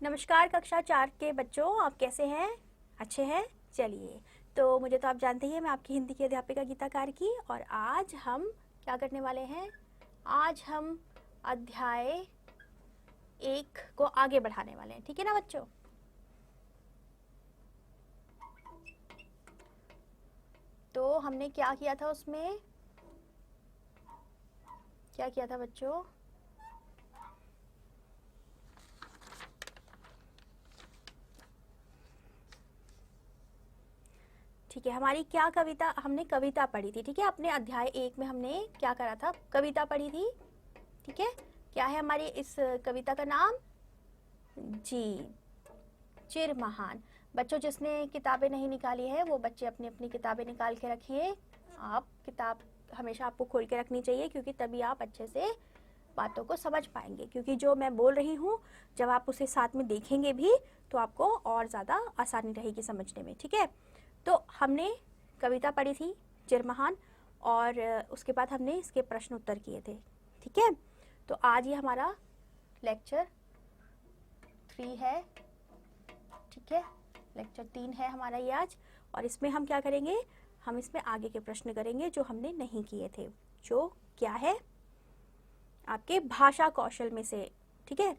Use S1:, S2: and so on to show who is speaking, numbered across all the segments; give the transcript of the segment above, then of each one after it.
S1: नमस्कार कक्षा 4 के बच्चों, आप कैसे हैं? अच्छे हैं? चलिए, तो मुझे तो आप जानते ही हैं, मैं आपकी हिंदी की अध्यापिका गीता कार्की। और आज हम क्या करने वाले हैं? आज हम अध्याय 1 को आगे बढ़ाने वाले हैं। ठीक है ना बच्चों? तो हमने क्या किया था उसमें? क्या किया था बच्चों? ठीक है, हमारी क्या कविता, हमने कविता पढ़ी थी। ठीक है, अपने अध्याय 1 में हमने क्या करा था? कविता पढ़ी थी। ठीक है, क्या है हमारी इस कविता का नाम? जी, चिर महान। बच्चों, जिसने किताबें नहीं निकाली है वो बच्चे अपनी अपनी किताबें निकाल के रखिए। आप किताब हमेशा आपको खोल के रखनी चाहिए, क्योंकि तभी आप अच्छे से बातों को समझ पाएंगे। क्योंकि जो मैं बोल रही हूँ, जब आप उसे साथ में देखेंगे भी तो आपको और ज़्यादा आसानी रहेगी समझने में। ठीक है, तो हमने कविता पढ़ी थी चिर महान, और उसके बाद हमने इसके प्रश्न उत्तर किए थे। ठीक है, तो आज ये हमारा लेक्चर 3 है। ठीक है, लेक्चर 3 है हमारा ये आज। और इसमें हम क्या करेंगे? हम इसमें आगे के प्रश्न करेंगे जो हमने नहीं किए थे, जो क्या है आपके भाषा कौशल में से। ठीक है,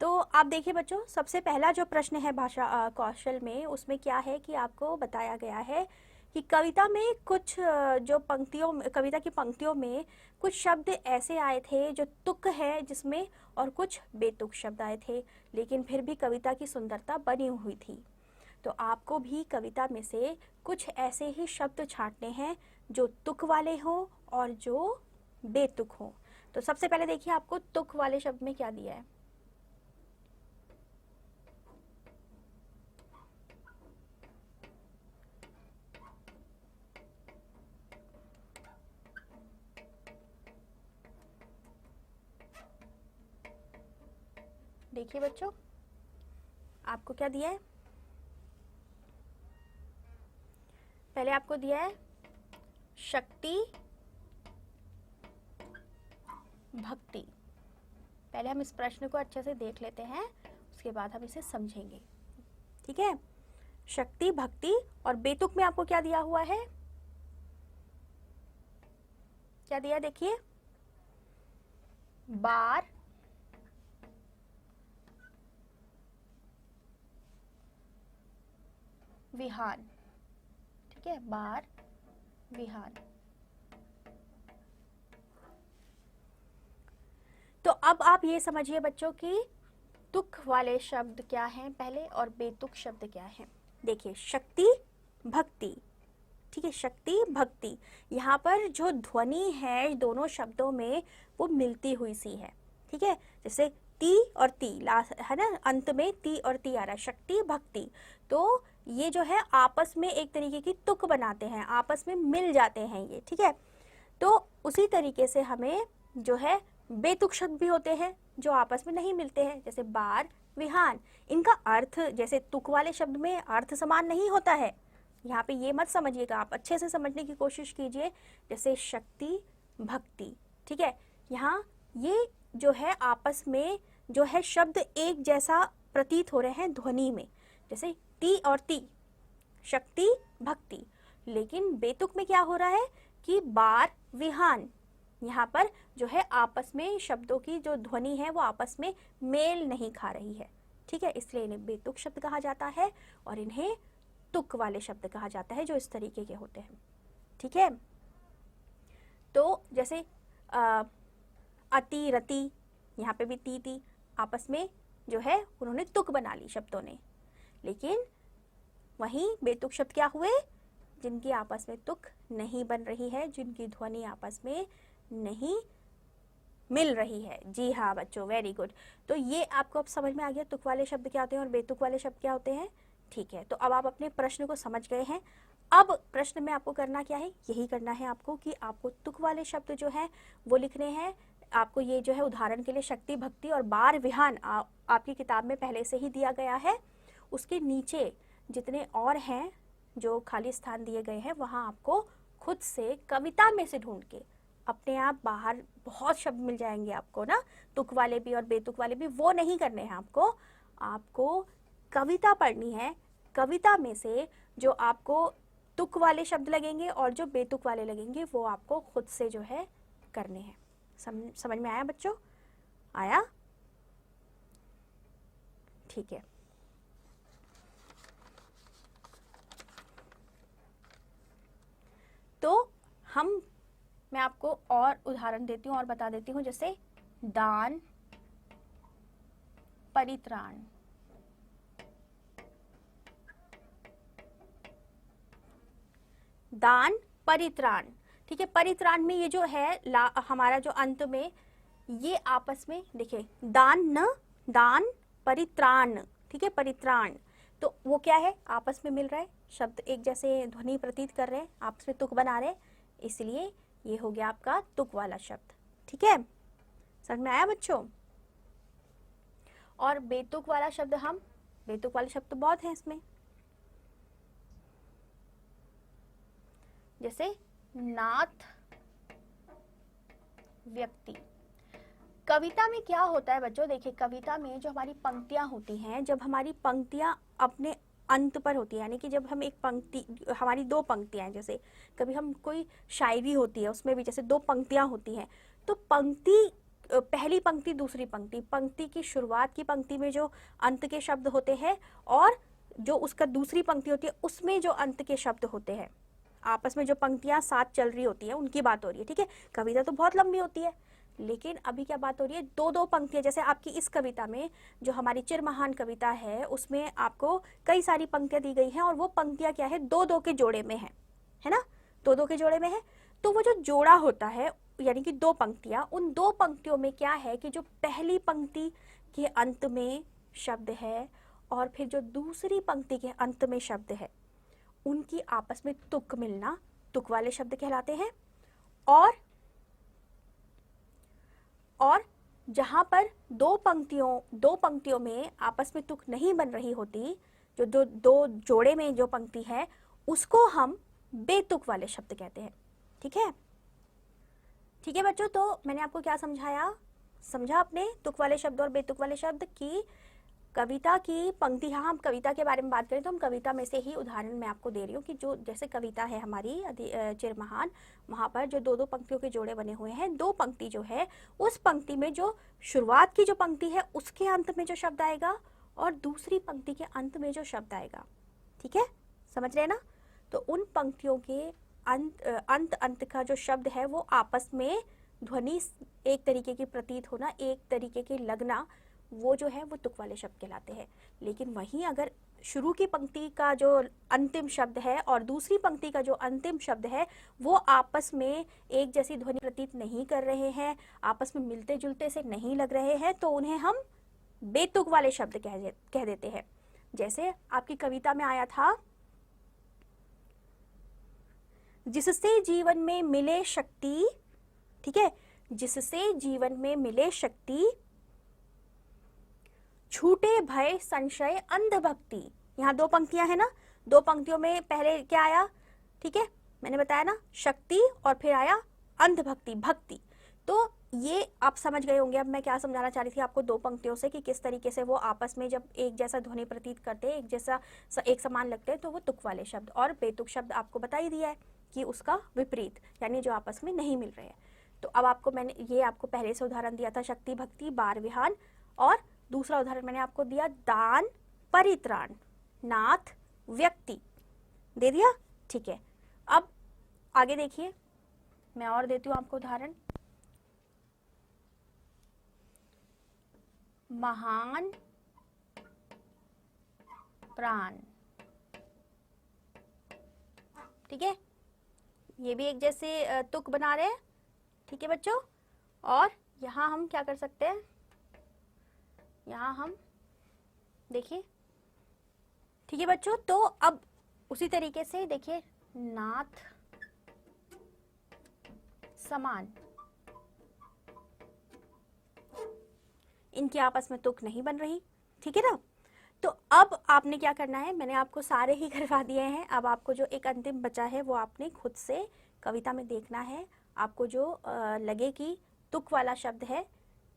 S1: तो आप देखिए बच्चों, सबसे पहला जो प्रश्न है भाषा कौशल में, उसमें क्या है कि आपको बताया गया है कि कविता में कुछ जो पंक्तियों, कविता की पंक्तियों में कुछ शब्द ऐसे आए थे जो तुक है जिसमें, और कुछ बेतुक शब्द आए थे, लेकिन फिर भी कविता की सुंदरता बनी हुई थी। तो आपको भी कविता में से कुछ ऐसे ही शब्द छांटने हैं जो तुक वाले हों और जो बेतुक हों। तो सबसे पहले देखिए, आपको तुक वाले शब्द में क्या दिया है? देखिए बच्चों, आपको क्या दिया है? पहले आपको दिया है शक्ति भक्ति। पहले हम इस प्रश्न को अच्छे से देख लेते हैं, उसके बाद हम इसे समझेंगे। ठीक है, शक्ति भक्ति। और बेतुक में आपको क्या दिया हुआ है? क्या दिया? देखिए, बार विहान। ठीक है, बार विहान। तो अब आप ये समझिए बच्चों कि तुक वाले शब्द क्या हैं पहले, और बेतुक शब्द क्या हैं। देखिए, शक्ति भक्ति। ठीक है, शक्ति भक्ति, यहाँ पर जो ध्वनि है दोनों शब्दों में वो मिलती हुई सी है। ठीक है, जैसे ती और ती लास्ट है ना, अंत में ती और ती आ रहा है, शक्ति भक्ति। तो ये जो है आपस में एक तरीके की तुक बनाते हैं, आपस में मिल जाते हैं ये। ठीक है, तो उसी तरीके से हमें जो है बेतुक शब्द भी होते हैं जो आपस में नहीं मिलते हैं, जैसे बार विहान। इनका अर्थ जैसे तुक वाले शब्द में अर्थ समान नहीं होता है। यहाँ पे ये मत समझिएगा, आप अच्छे से समझने की कोशिश कीजिए। जैसे शक्ति भक्ति, ठीक है, यहाँ ये जो है आपस में जो है शब्द एक जैसा प्रतीत हो रहे हैं ध्वनि में, जैसे ती और ती, शक्ति भक्ति। लेकिन बेतुक में क्या हो रहा है कि बार विहान, यहाँ पर जो है आपस में शब्दों की जो ध्वनि है वो आपस में मेल नहीं खा रही है। ठीक है, इसलिए इन्हें बेतुक शब्द कहा जाता है और इन्हें तुक वाले शब्द कहा जाता है जो इस तरीके के होते हैं। ठीक है, तो जैसे अति रति, यहाँ पे भी ती ती आपस में जो है उन्होंने तुक बना ली शब्दों ने। लेकिन वहीं बेतुक शब्द क्या हुए? जिनकी आपस में तुक नहीं बन रही है, जिनकी ध्वनि आपस में नहीं मिल रही है। जी हाँ बच्चों, वेरी गुड। तो ये आपको अब समझ में आ गया तुक वाले शब्द क्या होते हैं और बेतुक वाले शब्द क्या होते हैं। ठीक है, तो अब आप अपने प्रश्न को समझ गए हैं। अब प्रश्न में आपको करना क्या है? यही करना है आपको कि आपको तुक वाले शब्द जो है वो लिखने हैं। आपको ये जो है उदाहरण के लिए शक्ति भक्ति और बार विहान आपकी किताब में पहले से ही दिया गया है। उसके नीचे जितने और हैं जो खाली स्थान दिए गए हैं, वहाँ आपको खुद से कविता में से ढूंढ के अपने आप बाहर बहुत शब्द मिल जाएंगे आपको ना, तुक वाले भी और बेतुक वाले भी। वो नहीं करने हैं आपको, आपको कविता पढ़नी है। कविता में से जो आपको तुक वाले शब्द लगेंगे और जो बेतुक वाले लगेंगे वो आपको खुद से जो है करने हैं। समझ में आया बच्चों? आया? ठीक है। तो मैं आपको और उदाहरण देती हूँ और बता देती हूँ, जैसे दान, परित्राण। दान, परित्राण, ठीक है। परित्राण में ये जो है हमारा जो अंत में ये आपस में देखिए, दान न दान, परित्राण, ठीक है, परित्राण। तो वो क्या है, आपस में मिल रहा है, शब्द एक जैसे ध्वनि प्रतीत कर रहे हैं, आपस में तुक बना रहे हैं, इसलिए ये हो गया आपका तुक वाला शब्द। ठीक है, समझ में आया बच्चों? और बेतुक वाला शब्द, बेतुक वाले शब्द तो बहुत हैं इसमें, जैसे नाथ, व्यक्ति। कविता में क्या होता है बच्चों, देखिए कविता में जो हमारी पंक्तियां होती हैं, जब हमारी पंक्तियां अपने अंत पर होती है, यानी कि जब हम एक पंक्ति, हमारी दो पंक्तियां हैं, जैसे कभी हम कोई शायरी होती है उसमें भी जैसे दो पंक्तियां होती हैं, तो पंक्ति, पहली पंक्ति, दूसरी पंक्ति, पंक्ति की शुरुआत की पंक्ति में जो अंत के शब्द होते हैं और जो उसका दूसरी पंक्ति होती है उसमें जो अंत के शब्द होते हैं, आपस में जो पंक्तियां साथ चल रही होती है उनकी बात हो रही है। ठीक है, कविता तो बहुत लंबी होती है, लेकिन अभी क्या बात हो रही है, दो दो पंक्तियां। जैसे आपकी इस कविता में जो हमारी चिरमहान कविता है उसमें आपको कई सारी पंक्तियां दी गई हैं और वो पंक्तियां क्या है, दो दो के जोड़े में है ना, दो दो के जोड़े में है। तो वो जो जोड़ा होता है यानी कि दो पंक्तियां, उन दो पंक्तियों में क्या है कि जो पहली पंक्ति के अंत में शब्द है और फिर जो दूसरी पंक्ति के अंत में शब्द है, उनकी आपस में तुक मिलना तुक वाले शब्द कहलाते हैं। और जहां पर दो पंक्तियों में आपस में तुक नहीं बन रही होती, जो दो जोड़े में जो पंक्ति है उसको हम बेतुक वाले शब्द कहते हैं। ठीक है, ठीक है बच्चों, तो मैंने आपको क्या समझाया, समझा आपने तुक वाले शब्द और बेतुक वाले शब्द की कविता की पंक्ति। यहाँ हम कविता के बारे में बात करें तो हम कविता में से ही उदाहरण मैं आपको दे रही हूँ कि जो जैसे कविता है हमारी चिरमहान, वहाँ पर जो दो दो पंक्तियों के जोड़े बने हुए हैं, दो पंक्ति जो है उस पंक्ति में जो शुरुआत की जो पंक्ति है उसके अंत में जो शब्द आएगा और दूसरी पंक्ति के अंत में जो शब्द आएगा। ठीक है, समझ रहे ना? तो उन पंक्तियों के अंत का जो शब्द है वो आपस में ध्वनि एक तरीके की प्रतीत होना, एक तरीके की लगना, वो जो है वो तुक वाले शब्द कहलाते हैं। लेकिन वहीं अगर शुरू की पंक्ति का जो अंतिम शब्द है और दूसरी पंक्ति का जो अंतिम शब्द है वो आपस में एक जैसी ध्वनि प्रतीत नहीं कर रहे हैं, आपस में मिलते जुलते से नहीं लग रहे हैं, तो उन्हें हम बेतुक वाले शब्द कह देते हैं। जैसे आपकी कविता में आया था, जिससे जीवन में मिले शक्ति, ठीक है, जिससे जीवन में मिले शक्ति, छूटे भय संशय अंधभक्ति। यहाँ दो पंक्तियां है ना, दो पंक्तियों में पहले क्या आया, ठीक है, मैंने बताया ना, शक्ति और फिर आया अंधभक्ति, भक्ति। तो ये आप समझ गए होंगे अब मैं क्या समझाना चाह रही थी आपको दो पंक्तियों से, कि किस तरीके से वो आपस में जब एक जैसा ध्वनि प्रतीत करते हैं, एक समान लगते हैं, तो वो तुक वाले शब्द। और बेतुक शब्द आपको बता ही दिया है कि उसका विपरीत, यानी जो आपस में नहीं मिल रहे हैं। तो अब आपको मैंने ये आपको पहले से उदाहरण दिया था, शक्ति, भक्ति, बार विहान, और दूसरा उदाहरण मैंने आपको दिया दान, परित्राण, नाथ, व्यक्ति, दे दिया। ठीक है, अब आगे देखिए, मैं और देती हूं आपको उदाहरण। महान प्राण, ठीक है, ये भी एक जैसे तुक बना रहे हैं। ठीक है बच्चों, और यहां हम क्या कर सकते हैं, यहाँ हम देखिए, ठीक है बच्चों, तो अब उसी तरीके से देखिए, नाथ, समान, इनकी आपस में तुक नहीं बन रही। ठीक है ना? तो अब आपने क्या करना है, मैंने आपको सारे ही करवा दिए हैं, अब आपको जो एक अंतिम बचा है वो आपने खुद से कविता में देखना है। आपको जो लगे कि तुक वाला शब्द है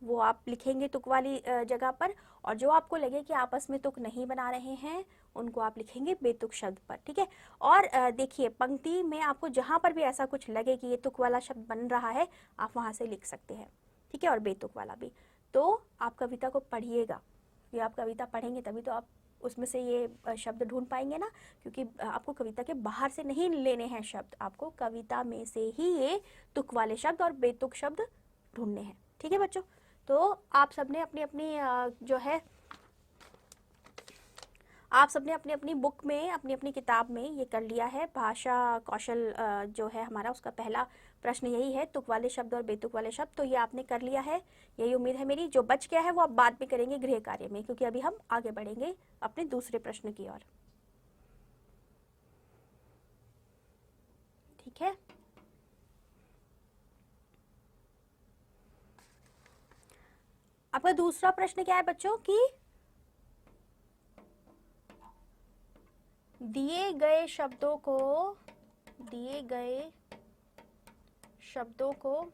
S1: वो आप लिखेंगे तुक वाली जगह पर, और जो आपको लगे कि आपस में तुक नहीं बना रहे हैं उनको आप लिखेंगे बेतुक शब्द पर, ठीक है। और देखिए पंक्ति में आपको जहां पर भी ऐसा कुछ लगे कि ये तुक वाला शब्द बन रहा है आप वहां से लिख सकते हैं, ठीक है, और बेतुक वाला भी। तो आप कविता को पढ़िएगा, ये आप कविता पढ़ेंगे तभी तो आप उसमें से ये शब्द ढूंढ पाएंगे ना, क्योंकि आपको कविता के बाहर से नहीं लेने हैं शब्द, आपको कविता में से ही ये तुक वाले शब्द और बेतुक शब्द ढूंढने हैं, ठीक है बच्चों। तो आप सबने अपनी अपनी जो है आप सबने अपनी अपनी बुक में, अपनी अपनी किताब में ये कर लिया है। भाषा कौशल जो है हमारा, उसका पहला प्रश्न यही है, तुक वाले शब्द और बेतुक वाले शब्द, तो ये आपने कर लिया है, यही उम्मीद है मेरी। जो बच गया है वो आप बाद में करेंगे गृह कार्य में, क्योंकि अभी हम आगे बढ़ेंगे अपने दूसरे प्रश्न की ओर, ठीक है। आपका दूसरा प्रश्न क्या है बच्चों कि दिए गए शब्दों को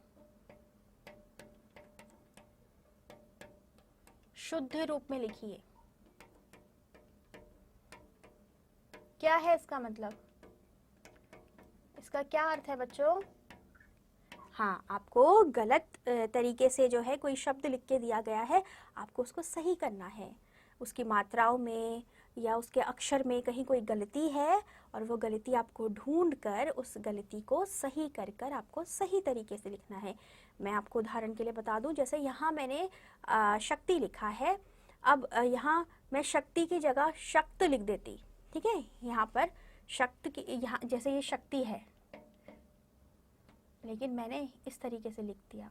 S1: शुद्ध रूप में लिखिए। क्या है इसका मतलब, इसका क्या अर्थ है बच्चों? हाँ, आपको गलत तरीके से जो है कोई शब्द लिख के दिया गया है, आपको उसको सही करना है। उसकी मात्राओं में या उसके अक्षर में कहीं कोई गलती है और वो गलती आपको ढूंढ कर उस गलती को सही कर कर आपको सही तरीके से लिखना है। मैं आपको उदाहरण के लिए बता दूं, जैसे यहाँ मैंने शक्ति लिखा है, अब यहाँ मैं शक्ति की जगह शक्त लिख देती, ठीक है। यहाँ पर शक्त की, यहाँ जैसे ये शक्ति है लेकिन मैंने इस तरीके से लिख दिया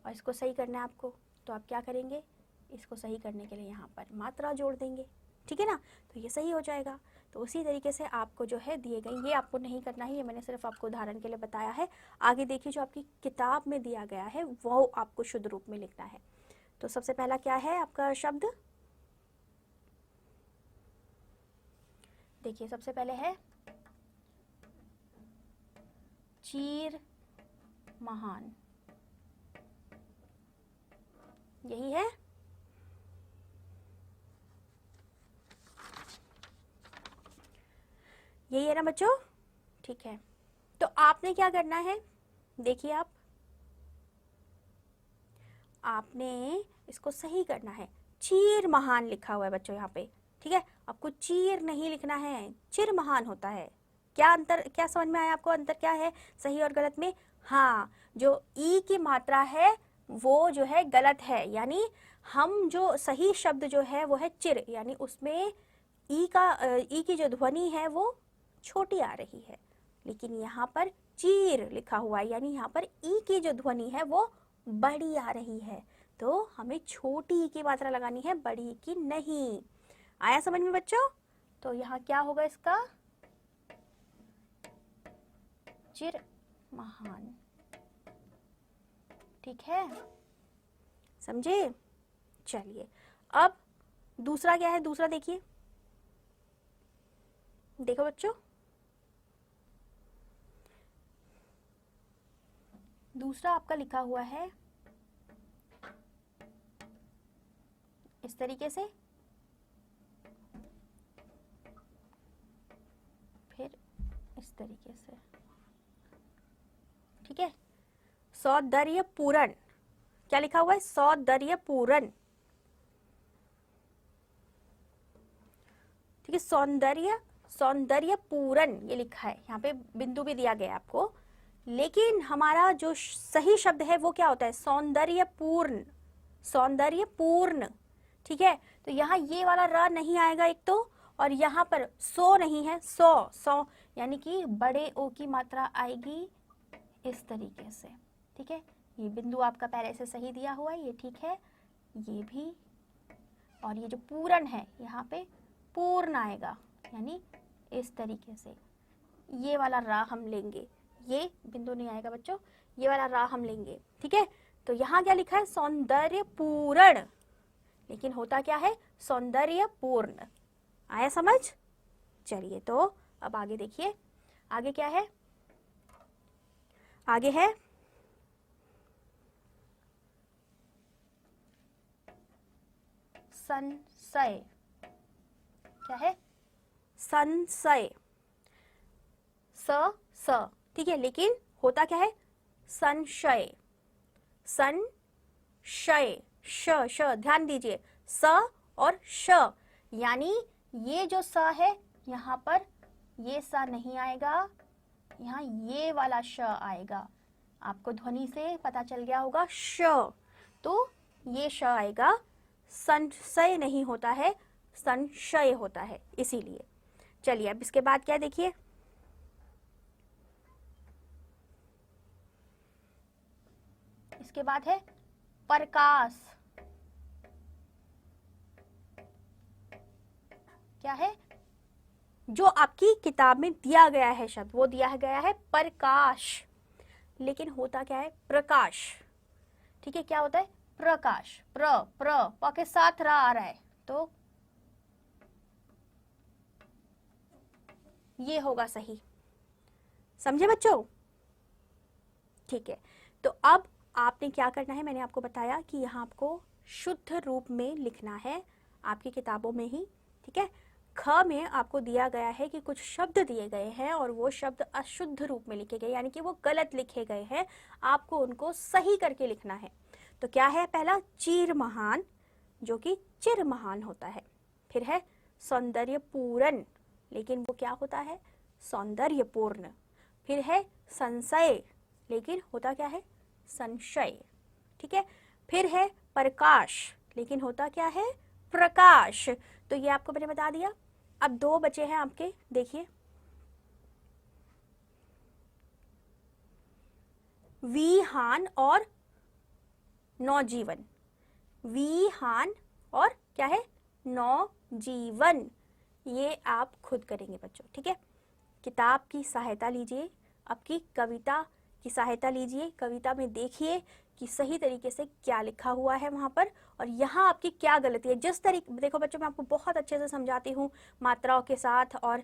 S1: और इसको सही करना है आपको, तो आप क्या करेंगे, इसको सही करने के लिए यहाँ पर मात्रा जोड़ देंगे, ठीक है ना, तो ये सही हो जाएगा। तो उसी तरीके से आपको जो है दिए गए, ये आपको नहीं करना है, ये मैंने सिर्फ आपको उदाहरण के लिए बताया है। आगे देखिए जो आपकी किताब में दिया गया है वो आपको शुद्ध रूप में लिखना है। तो सबसे पहला क्या है आपका शब्द, देखिए सबसे पहले है चीर महान, यही है। यही है ना बच्चों, ठीक है। तो आपने क्या करना है, देखिए आपने इसको सही करना है। चीर महान लिखा हुआ है बच्चों यहाँ पे, ठीक है। आपको चीर नहीं लिखना है, चिर महान होता है। क्या अंतर, क्या समझ में आया आपको, अंतर क्या है सही और गलत में? हाँ, जो ई की मात्रा है वो जो है गलत है, यानी हम जो सही शब्द जो है वो है चिर, यानी उसमें ई की जो ध्वनि है वो छोटी आ रही है, लेकिन यहाँ पर चीर लिखा हुआ है, यानी यहाँ पर ई की जो ध्वनि है वो बड़ी आ रही है। तो हमें छोटी ई की मात्रा लगानी है, बड़ी की नहीं। आया समझ में बच्चों? तो यहाँ क्या होगा इसका, चिर महान, ठीक है, समझे? चलिए अब दूसरा क्या है, दूसरा देखिए, देखो बच्चों, दूसरा आपका लिखा हुआ है इस तरीके से, फिर इस तरीके से, ठीक है। सौंदर्य पूरण, क्या लिखा हुआ है, सौंदर्य पूरण, ठीक है। सौंदर्य पूरण ये लिखा है, यहाँ पे बिंदु भी दिया गया है आपको, लेकिन हमारा जो सही शब्द है वो क्या होता है, सौंदर्यपूर्ण, सौंदर्यपूर्ण, ठीक है। तो यहाँ ये वाला र नहीं आएगा एक तो, और यहाँ पर सो नहीं है, सौ यानी कि बड़े ओ की मात्रा आएगी इस तरीके से, ठीक है। ये बिंदु आपका पहले से सही दिया हुआ है, ये ठीक है, ये भी, और ये जो पूर्ण है यहाँ पे पूर्ण आएगा, यानी इस तरीके से। ये वाला रा हम लेंगे, ये बिंदु नहीं आएगा बच्चों, ये वाला रा हम लेंगे, ठीक है। तो यहाँ क्या लिखा है, सौंदर्य पूर्ण, लेकिन होता क्या है, सौंदर्य पूर्ण। आया समझ? चलिए तो अब आगे देखिए, आगे क्या है, आगे है संशय। क्या है? संशय। स, ठीक है, लेकिन होता क्या है? संशय, संशय, श, ध्यान दीजिए, स और श, यानी ये जो स है यहाँ पर ये स नहीं आएगा, यहाँ ये वाला श आएगा। आपको ध्वनि से पता चल गया होगा, श, तो ये श आएगा। संशय नहीं होता है, संशय होता है, इसीलिए। चलिए अब इसके बाद क्या देखिए, इसके बाद है प्रकाश। क्या है? जो आपकी किताब में दिया गया है शब्द, वो दिया गया है प्रकाश, लेकिन होता क्या है? प्रकाश। ठीक है, क्या होता है? प्रकाश। प के साथ रा आ रहा है, तो ये होगा सही। समझे बच्चों? ठीक है, तो अब आपने क्या करना है, मैंने आपको बताया कि यहाँ आपको शुद्ध रूप में लिखना है आपकी किताबों में ही। ठीक है, ख में आपको दिया गया है कि कुछ शब्द दिए गए हैं और वो शब्द अशुद्ध रूप में लिखे गए, यानी कि वो गलत लिखे गए हैं, आपको उनको सही करके लिखना है। तो क्या है? पहला चीर महान, जो कि चिर महान होता है। फिर है सौंदर्यपूर्ण, लेकिन वो क्या होता है? सौंदर्यपूर्ण। फिर है संशय, लेकिन होता क्या है? संशय। ठीक है, फिर है प्रकाश, लेकिन होता क्या है? प्रकाश। तो ये आपको मैंने बता दिया। अब दो बचे हैं आपके, देखिए, विहान और नौजीवन। विहान और क्या है? नौजीवन। ये आप खुद करेंगे बच्चों। ठीक है, किताब की सहायता लीजिए, आपकी कविता की सहायता लीजिए, कविता में देखिए कि सही तरीके से क्या लिखा हुआ है वहाँ पर, और यहाँ आपकी क्या गलती है। जिस तरीके, देखो बच्चों, मैं आपको बहुत अच्छे से समझाती हूँ मात्राओं के साथ और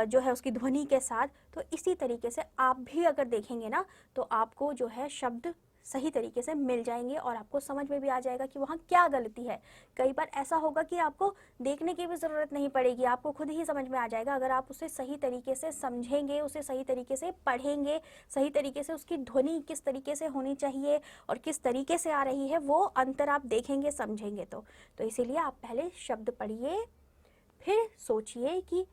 S1: जो है उसकी ध्वनि के साथ, तो इसी तरीके से आप भी अगर देखेंगे ना तो आपको जो है शब्द सही तरीके से मिल जाएंगे और आपको समझ में भी आ जाएगा कि वहाँ क्या गलती है। कई बार ऐसा होगा कि आपको देखने की भी ज़रूरत नहीं पड़ेगी, आपको खुद ही समझ में आ जाएगा अगर आप उसे सही तरीके से समझेंगे, उसे सही तरीके से पढ़ेंगे, सही तरीके से उसकी ध्वनि किस तरीके से होनी चाहिए और किस तरीके से आ रही है, वो अंतर आप देखेंगे, समझेंगे। तो इसीलिए आप पहले शब्द पढ़िए, फिर सोचिए कि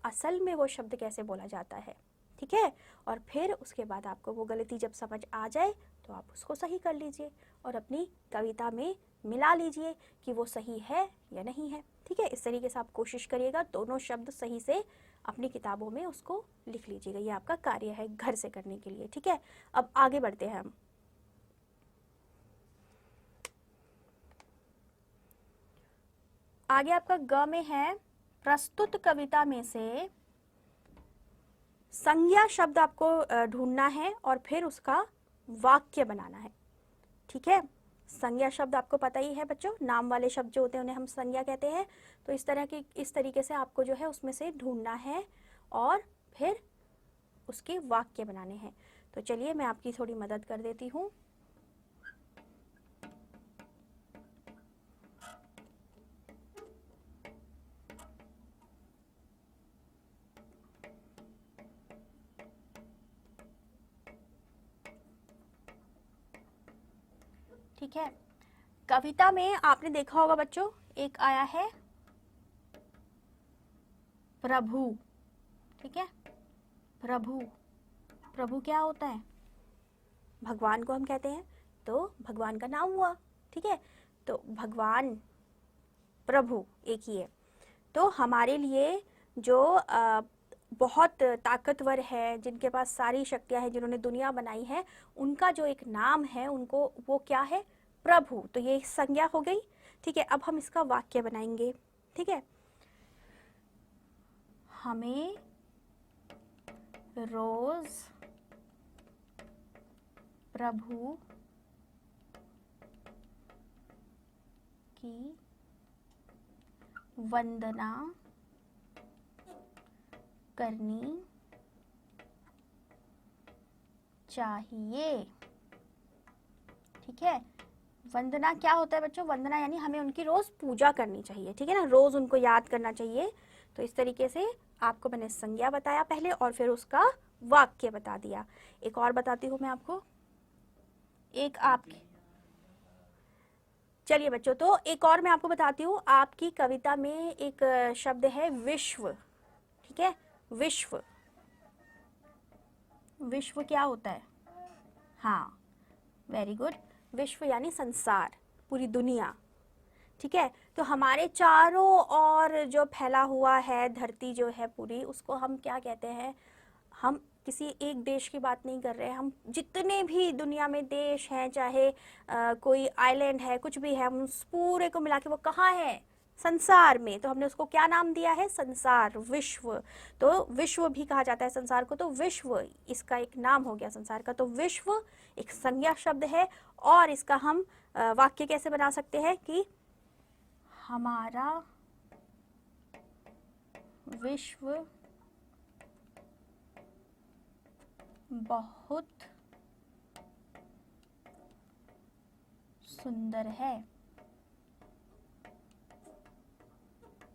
S1: असल में वो शब्द कैसे बोला जाता है। ठीक है, और फिर उसके बाद आपको वो गलती जब समझ आ जाए तो आप उसको सही कर लीजिए और अपनी कविता में मिला लीजिए कि वो सही है या नहीं है। ठीक है, इस तरीके से आप कोशिश करिएगा, दोनों शब्द सही से अपनी किताबों में उसको लिख लीजिएगा। ये आपका कार्य है घर से करने के लिए। ठीक है, अब आगे बढ़ते हैं हम। आगे आपका ग में है, प्रस्तुत कविता में से संज्ञा शब्द आपको ढूंढना है और फिर उसका वाक्य बनाना है। ठीक है, संज्ञा शब्द आपको पता ही है बच्चों, नाम वाले शब्द जो होते हैं उन्हें हम संज्ञा कहते हैं। तो इस तरीके से आपको जो है उसमें से ढूंढना है और फिर उसके वाक्य बनाने हैं। तो चलिए मैं आपकी थोड़ी मदद कर देती हूँ। ठीक है, कविता में आपने देखा होगा बच्चों, एक आया है प्रभु। ठीक है, प्रभु, प्रभु क्या होता है? भगवान को हम कहते हैं, तो भगवान का नाम हुआ। ठीक है, तो भगवान, प्रभु एक ही है। तो हमारे लिए जो बहुत ताकतवर है, जिनके पास सारी शक्तियां हैं, जिन्होंने दुनिया बनाई है, उनका जो एक नाम है, उनको वो क्या है? प्रभु। तो ये संज्ञा हो गई। ठीक है, अब हम इसका वाक्य बनाएंगे। ठीक है, हमें रोज प्रभु की वंदना करनी चाहिए। ठीक है, वंदना क्या होता है बच्चों? वंदना यानी हमें उनकी रोज पूजा करनी चाहिए, ठीक है ना, रोज उनको याद करना चाहिए। तो इस तरीके से आपको मैंने संज्ञा बताया पहले और फिर उसका वाक्य बता दिया। एक और बताती हूँ मैं आपको, एक आपकी, चलिए बच्चों, तो एक और मैं आपको बताती हूँ। आपकी कविता में एक शब्द है विश्व, ठीक है, विश्व। विश्व क्या होता है? हाँ, वेरी गुड। विश्व यानी संसार, पूरी दुनिया, ठीक है। तो हमारे चारों ओर जो फैला हुआ है धरती जो है पूरी, उसको हम क्या कहते हैं? हम किसी एक देश की बात नहीं कर रहे हैं, हम जितने भी दुनिया में देश हैं, चाहे कोई आइलैंड है, कुछ भी है, हम उस पूरे को मिला के वो कहाँ है? संसार में। तो हमने उसको क्या नाम दिया है? संसार, विश्व। तो विश्व भी कहा जाता है संसार को, तो विश्व इसका एक नाम हो गया संसार का। तो विश्व एक संज्ञा शब्द है और इसका हम वाक्य कैसे बना सकते हैं कि हमारा विश्व बहुत सुंदर है,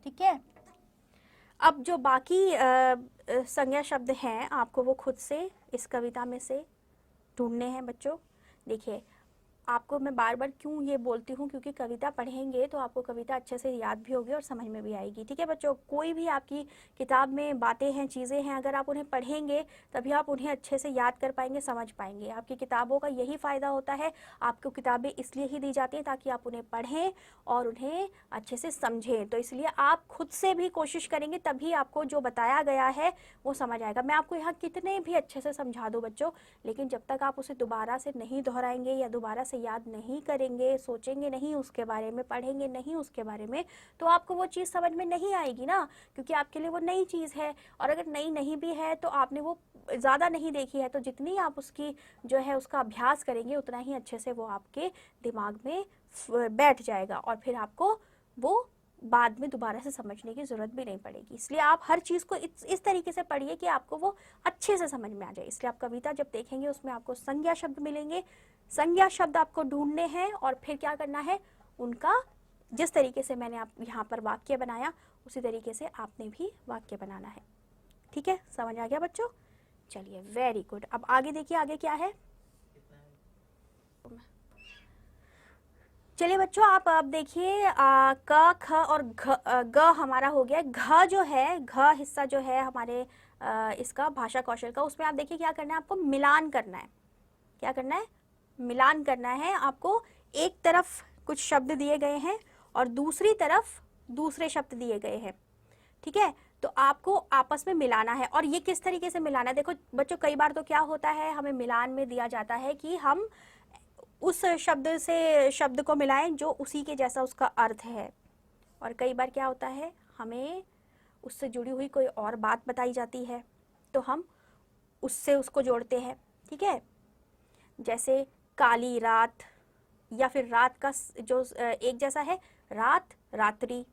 S1: ठीक है। अब जो बाकी संज्ञा शब्द हैं आपको वो खुद से इस कविता में से ढूंढने हैं बच्चों। देखिए, आपको मैं बार बार क्यों ये बोलती हूँ, क्योंकि कविता पढ़ेंगे तो आपको कविता अच्छे से याद भी होगी और समझ में भी आएगी, ठीक है बच्चों। कोई भी आपकी किताब में बातें हैं, चीज़ें हैं, अगर आप उन्हें पढ़ेंगे तभी आप उन्हें अच्छे से याद कर पाएंगे, समझ पाएंगे। आपकी किताबों का यही फ़ायदा होता है। आपको किताबें इसलिए ही दी जाती हैं ताकि आप उन्हें पढ़ें और उन्हें अच्छे से समझें। तो इसलिए आप खुद से भी कोशिश करेंगे तभी आपको जो बताया गया है वो समझ आएगा। मैं आपको यहाँ कितने भी अच्छे से समझा दूँ बच्चों, लेकिन जब तक आप उसे दोबारा से नहीं दोहराएंगे या दोबारा से याद नहीं करेंगे, सोचेंगे नहीं उसके बारे में, पढ़ेंगे नहीं उसके बारे में, तो आपको वो चीज़ समझ में नहीं आएगी ना, क्योंकि आपके लिए वो नई चीज़ है। और अगर नई नहीं भी है तो आपने वो ज़्यादा नहीं देखी है, तो जितनी आप उसकी जो है उसका अभ्यास करेंगे उतना ही अच्छे से वो आपके दिमाग में बैठ जाएगा और फिर आपको वो बाद में दोबारा से समझने की ज़रूरत भी नहीं पड़ेगी। इसलिए आप हर चीज़ को इस तरीके से पढ़िए कि आपको वो अच्छे से समझ में आ जाए। इसलिए आप कविता जब देखेंगे उसमें आपको संज्ञा शब्द मिलेंगे, संज्ञा शब्द आपको ढूंढने हैं और फिर क्या करना है, उनका जिस तरीके से मैंने आप यहाँ पर वाक्य बनाया उसी तरीके से आपने भी वाक्य बनाना है, ठीक है। समझ आ गया बच्चों? चलिए, वेरी गुड। अब आगे देखिए, आगे क्या है। चलिए बच्चों, आप अब देखिए क ख और ग हमारा हो गया। घ जो है, घ हिस्सा जो है हमारे इसका भाषा कौशल का, उसमें आप देखिए क्या करना है, आपको मिलान करना है। क्या करना है? मिलान करना है आपको। एक तरफ कुछ शब्द दिए गए हैं और दूसरी तरफ दूसरे शब्द दिए गए हैं, ठीक है। तो आपको आपस में मिलाना है। और ये किस तरीके से मिलाना है? देखो बच्चों, कई बार तो क्या होता है, हमें मिलान में दिया जाता है कि हम उस शब्द से शब्द को मिलाएं जो उसी के जैसा उसका अर्थ है, और कई बार क्या होता है, हमें उससे जुड़ी हुई कोई और बात बताई जाती है तो हम उससे उसको जोड़ते हैं, ठीक है। जैसे काली रात, या फिर रात का जो एक जैसा है, रात, रात्रि।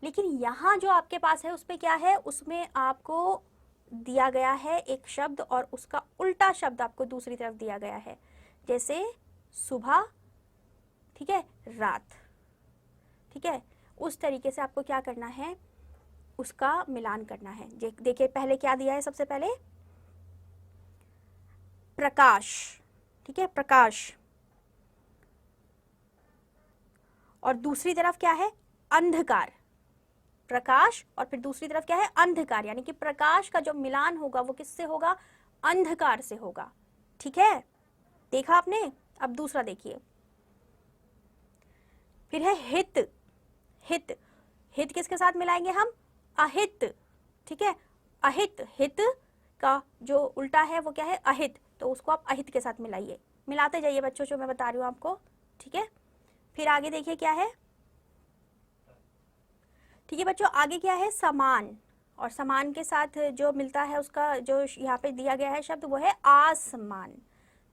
S1: लेकिन यहाँ जो आपके पास है उसमें क्या है, उसमें आपको दिया गया है एक शब्द और उसका उल्टा शब्द आपको दूसरी तरफ दिया गया है। जैसे सुबह, ठीक है, रात, ठीक है। उस तरीके से आपको क्या करना है, उसका मिलान करना है। देखिए पहले क्या दिया है, सबसे पहले प्रकाश, ठीक है, प्रकाश, और दूसरी तरफ क्या है, अंधकार। प्रकाश और फिर दूसरी तरफ क्या है, अंधकार। यानी कि प्रकाश का जो मिलान होगा वो किससे होगा, अंधकार से होगा, ठीक है। देखा आपने? अब दूसरा देखिए, फिर है हित। हित, हित किसके साथ मिलाएंगे हम, अहित, ठीक है। अहित, हित का जो उल्टा है वो क्या है, अहित, तो उसको आप अहित के साथ मिलाइए। मिलाते जाइए बच्चों जो मैं बता रही हूँ आपको, ठीक है। फिर आगे देखिए क्या है, ठीक है बच्चों, आगे क्या है, समान। और समान के साथ जो मिलता है उसका जो यहाँ पे दिया गया है शब्द वो है आसमान,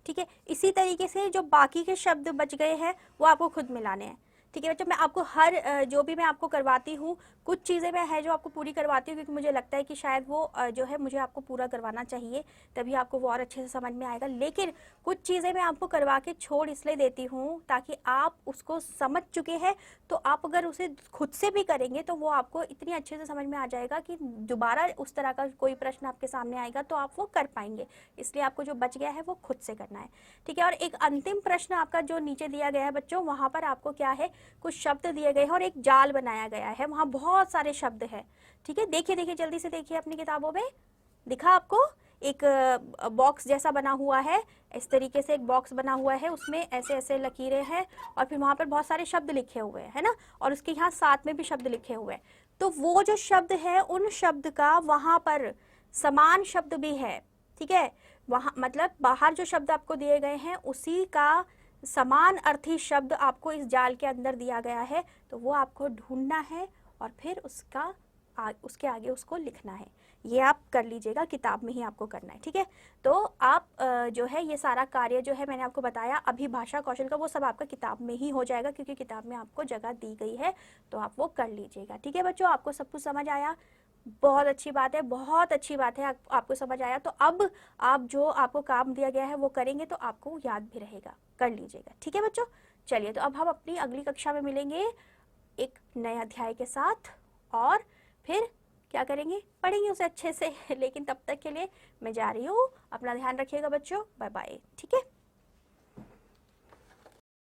S1: ठीक है। इसी तरीके से जो बाकी के शब्द बच गए हैं वो आपको खुद मिलाने हैं। ठीक है बच्चों, मैं आपको हर जो भी मैं आपको करवाती हूँ, कुछ चीज़ें मैं है जो आपको पूरी करवाती हूँ क्योंकि मुझे लगता है कि शायद वो जो है मुझे आपको पूरा करवाना चाहिए, तभी आपको वो और अच्छे से समझ में आएगा। लेकिन कुछ चीज़ें मैं आपको करवा के छोड़ इसलिए देती हूँ ताकि आप उसको समझ चुके हैं, तो आप अगर उसे खुद से भी करेंगे तो वो आपको इतनी अच्छे से समझ में आ जाएगा कि दोबारा उस तरह का कोई प्रश्न आपके सामने आएगा तो आप वो कर पाएंगे। इसलिए आपको जो बच गया है वो खुद से करना है, ठीक है। और एक अंतिम प्रश्न आपका जो नीचे दिया गया है बच्चों, वहाँ पर आपको क्या है, कुछ शब्द दिए गए हैं और एक जाल बनाया गया है, वहाँ बहुत सारे शब्द हैं, ठीक है। देखिए देखिए जल्दी से देखिए अपनी किताबों में, दिखा आपको एक बॉक्स जैसा बना हुआ है, इस तरीके से एक बॉक्स बना हुआ है, उसमें ऐसे ऐसे लकीरें हैं और फिर वहाँ पर बहुत सारे शब्द लिखे हुए हैं, है ना, और उसके यहाँ साथ में भी शब्द लिखे हुए हैं। तो वो जो शब्द है उन शब्द का वहाँ पर समान शब्द भी है, ठीक है। वहाँ मतलब बाहर जो शब्द आपको दिए गए हैं उसी का समान अर्थी शब्द आपको इस जाल के अंदर दिया गया है, तो वो आपको ढूंढना है और फिर उसके आगे उसको लिखना है। ये आप कर लीजिएगा, किताब में ही आपको करना है, ठीक है। तो आप जो है ये सारा कार्य जो है मैंने आपको बताया अभिभाषा कौशल का, वो सब आपका किताब में ही हो जाएगा क्योंकि किताब में आपको जगह दी गई है, तो आप वो कर लीजिएगा, ठीक है बच्चों। आपको सब कुछ समझ आया, बहुत अच्छी बात है, बहुत अच्छी बात है, आपको समझ आया। तो अब आप जो आपको काम दिया गया है वो करेंगे तो आपको याद भी रहेगा, कर लीजिएगा, ठीक है बच्चों। चलिए तो अब हम अपनी अगली कक्षा में मिलेंगे एक नए अध्याय के साथ और फिर क्या करेंगे, पढ़ेंगे उसे अच्छे से। लेकिन तब तक के लिए मैं जा रही हूँ, अपना ध्यान रखिएगा बच्चों, बाय बाय, ठीक है।